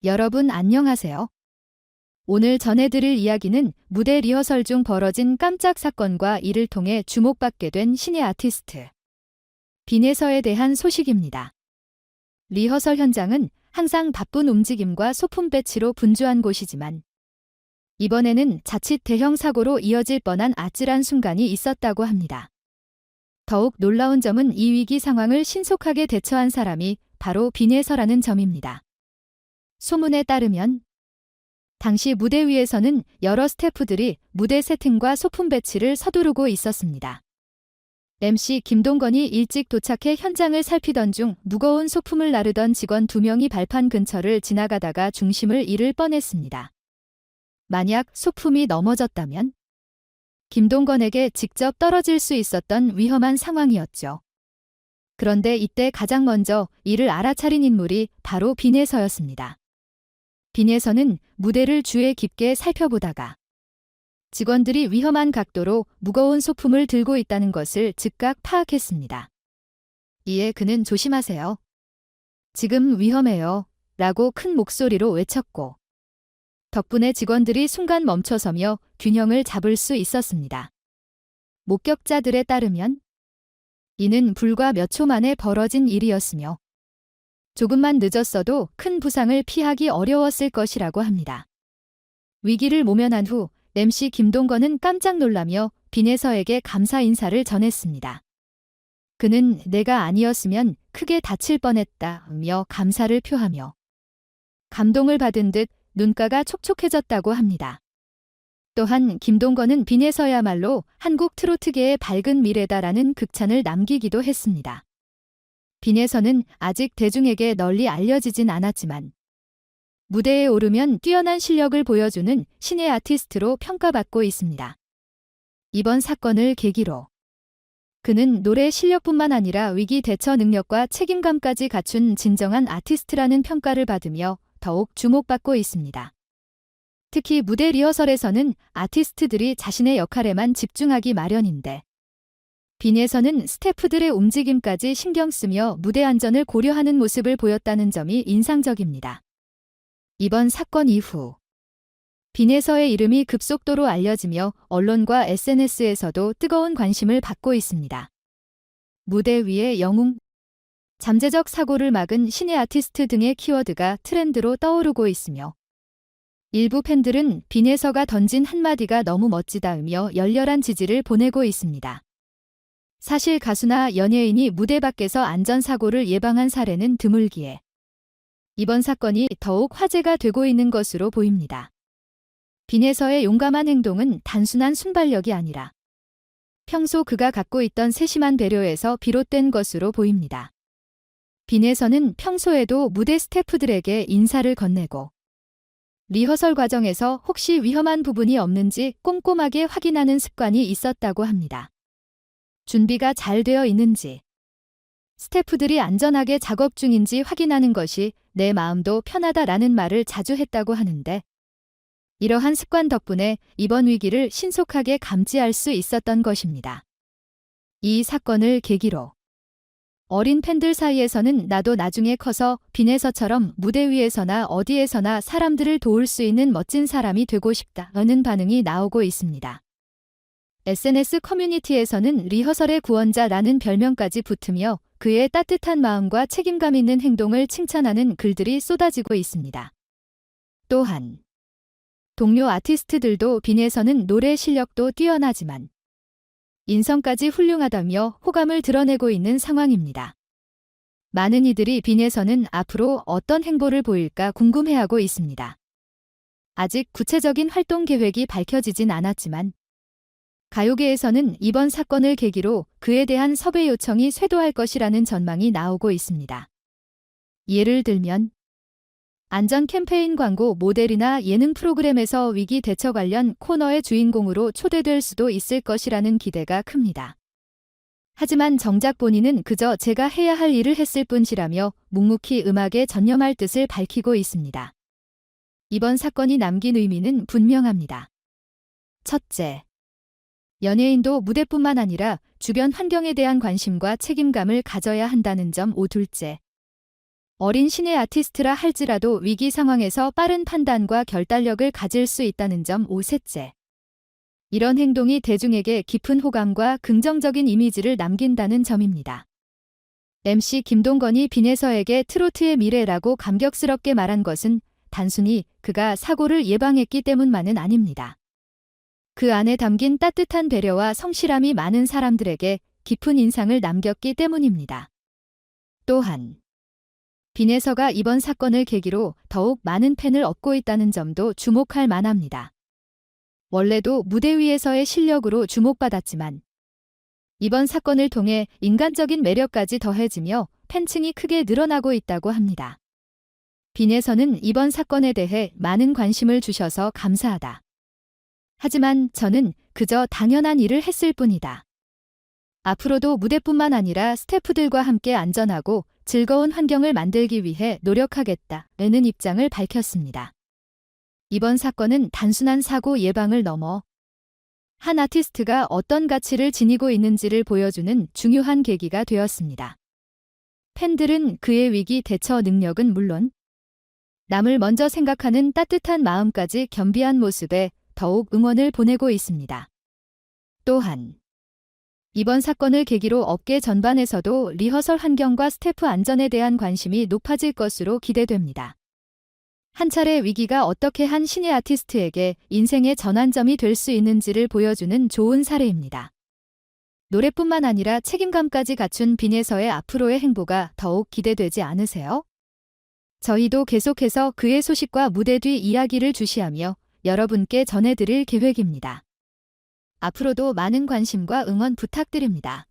여러분 안녕하세요. 오늘 전해드릴 이야기는 무대 리허설 중 벌어진 깜짝 사건과 이를 통해 주목받게 된 신의 아티스트 빈에서에 대한 소식입니다. 리허설 현장은 항상 바쁜 움직임과 소품 배치로 분주한 곳이지만 이번에는 자칫 대형 사고로 이어질 뻔한 아찔한 순간이 있었다고 합니다. 더욱 놀라운 점은 이 위기 상황을 신속하게 대처한 사람이 바로 빈에서라는 점입니다. 소문에 따르면 당시 무대 위에서는 여러 스태프들이 무대 세팅과 소품 배치를 서두르고 있었습니다. MC 김동건이 일찍 도착해 현장을 살피던 중 무거운 소품을 나르던 직원 2명이 발판 근처를 지나가다가 중심을 잃을 뻔했습니다. 만약 소품이 넘어졌다면 김동건에게 직접 떨어질 수 있었던 위험한 상황이었죠. 그런데 이때 가장 먼저 이를 알아차린 인물이 바로 빈에서였습니다. 빈에서는 무대를 주의 깊게 살펴보다가 직원들이 위험한 각도로 무거운 소품을 들고 있다는 것을 즉각 파악했습니다. 이에 그는 조심하세요. 지금 위험해요. 라고 큰 목소리로 외쳤고 덕분에 직원들이 순간 멈춰서며 균형을 잡을 수 있었습니다. 목격자들에 따르면 이는 불과 몇 초 만에 벌어진 일이었으며 조금만 늦었어도 큰 부상을 피하기 어려웠을 것이라고 합니다. 위기를 모면한 후 MC 김동건은 깜짝 놀라며 빈에서에게 감사 인사를 전했습니다. 그는 내가 아니었으면 크게 다칠 뻔했다며 감사를 표하며 감동을 받은 듯 눈가가 촉촉해졌다고 합니다. 또한 김동건은 빈에서야말로 한국 트로트계의 밝은 미래다라는 극찬을 남기기도 했습니다. 빈에서는 아직 대중에게 널리 알려지진 않았지만 무대에 오르면 뛰어난 실력을 보여주는 신의 아티스트로 평가받고 있습니다. 이번 사건을 계기로 그는 노래 실력뿐만 아니라 위기 대처 능력과 책임감까지 갖춘 진정한 아티스트라는 평가를 받으며 더욱 주목받고 있습니다. 특히 무대 리허설에서는 아티스트들이 자신의 역할에만 집중하기 마련인데 빈에서는 스태프들의 움직임까지 신경 쓰며 무대 안전을 고려하는 모습을 보였다는 점이 인상적입니다. 이번 사건 이후 빈에서의 이름이 급속도로 알려지며 언론과 SNS에서도 뜨거운 관심을 받고 있습니다. 무대 위의 영웅, 잠재적 사고를 막은 신의 아티스트 등의 키워드가 트렌드로 떠오르고 있으며 일부 팬들은 빈에서가 던진 한마디가 너무 멋지다며 열렬한 지지를 보내고 있습니다. 사실 가수나 연예인이 무대 밖에서 안전사고를 예방한 사례는 드물기에 이번 사건이 더욱 화제가 되고 있는 것으로 보입니다. 빈에서의 용감한 행동은 단순한 순발력이 아니라 평소 그가 갖고 있던 세심한 배려에서 비롯된 것으로 보입니다. 빈에서는 평소에도 무대 스태프들에게 인사를 건네고 리허설 과정에서 혹시 위험한 부분이 없는지 꼼꼼하게 확인하는 습관이 있었다고 합니다. 준비가 잘 되어 있는지, 스태프들이 안전하게 작업 중인지 확인하는 것이 내 마음도 편하다라는 말을 자주 했다고 하는데 이러한 습관 덕분에 이번 위기를 신속하게 감지할 수 있었던 것입니다. 이 사건을 계기로 어린 팬들 사이에서는 나도 나중에 커서 빈에서처럼 무대 위에서나 어디에서나 사람들을 도울 수 있는 멋진 사람이 되고 싶다는 반응이 나오고 있습니다. SNS 커뮤니티에서는 리허설의 구원자라는 별명까지 붙으며 그의 따뜻한 마음과 책임감 있는 행동을 칭찬하는 글들이 쏟아지고 있습니다. 또한 동료 아티스트들도 빈에서는 노래 실력도 뛰어나지만 인성까지 훌륭하다며 호감을 드러내고 있는 상황입니다. 많은 이들이 빈에서는 앞으로 어떤 행보를 보일까 궁금해하고 있습니다. 아직 구체적인 활동 계획이 밝혀지진 않았지만 가요계에서는 이번 사건을 계기로 그에 대한 섭외 요청이 쇄도할 것이라는 전망이 나오고 있습니다. 예를 들면 안전 캠페인 광고 모델이나 예능 프로그램에서 위기 대처 관련 코너의 주인공으로 초대될 수도 있을 것이라는 기대가 큽니다. 하지만 정작 본인은 그저 제가 해야 할 일을 했을 뿐이라며 묵묵히 음악에 전념할 뜻을 밝히고 있습니다. 이번 사건이 남긴 의미는 분명합니다. 첫째, 연예인도 무대뿐만 아니라 주변 환경에 대한 관심과 책임감을 가져야 한다는 점. 둘째, 어린 신예 아티스트라 할지라도 위기 상황에서 빠른 판단과 결단력을 가질 수 있다는 점 5셋째. 이런 행동이 대중에게 깊은 호감과 긍정적인 이미지를 남긴다는 점입니다. MC 김동건이 빈에서에게 트로트의 미래라고 감격스럽게 말한 것은 단순히 그가 사고를 예방했기 때문만은 아닙니다. 그 안에 담긴 따뜻한 배려와 성실함이 많은 사람들에게 깊은 인상을 남겼기 때문입니다. 또한 빈에서가 이번 사건을 계기로 더욱 많은 팬을 얻고 있다는 점도 주목할 만합니다. 원래도 무대 위에서의 실력으로 주목받았지만 이번 사건을 통해 인간적인 매력까지 더해지며 팬층이 크게 늘어나고 있다고 합니다. 빈에서는 이번 사건에 대해 많은 관심을 주셔서 감사하다. 하지만 저는 그저 당연한 일을 했을 뿐이다. 앞으로도 무대뿐만 아니라 스태프들과 함께 안전하고 즐거운 환경을 만들기 위해 노력하겠다는 입장을 밝혔습니다. 이번 사건은 단순한 사고 예방을 넘어 한 아티스트가 어떤 가치를 지니고 있는지를 보여주는 중요한 계기가 되었습니다. 팬들은 그의 위기 대처 능력은 물론 남을 먼저 생각하는 따뜻한 마음까지 겸비한 모습에 더욱 응원을 보내고 있습니다. 또한 이번 사건을 계기로 업계 전반에서도 리허설 환경과 스태프 안전에 대한 관심이 높아질 것으로 기대됩니다. 한 차례 위기가 어떻게 한 신예 아티스트에게 인생의 전환점이 될 수 있는지를 보여주는 좋은 사례입니다. 노래뿐만 아니라 책임감까지 갖춘 빈에서의 앞으로의 행보가 더욱 기대되지 않으세요? 저희도 계속해서 그의 소식과 무대 뒤 이야기를 주시하며 여러분께 전해드릴 계획입니다. 앞으로도 많은 관심과 응원 부탁드립니다.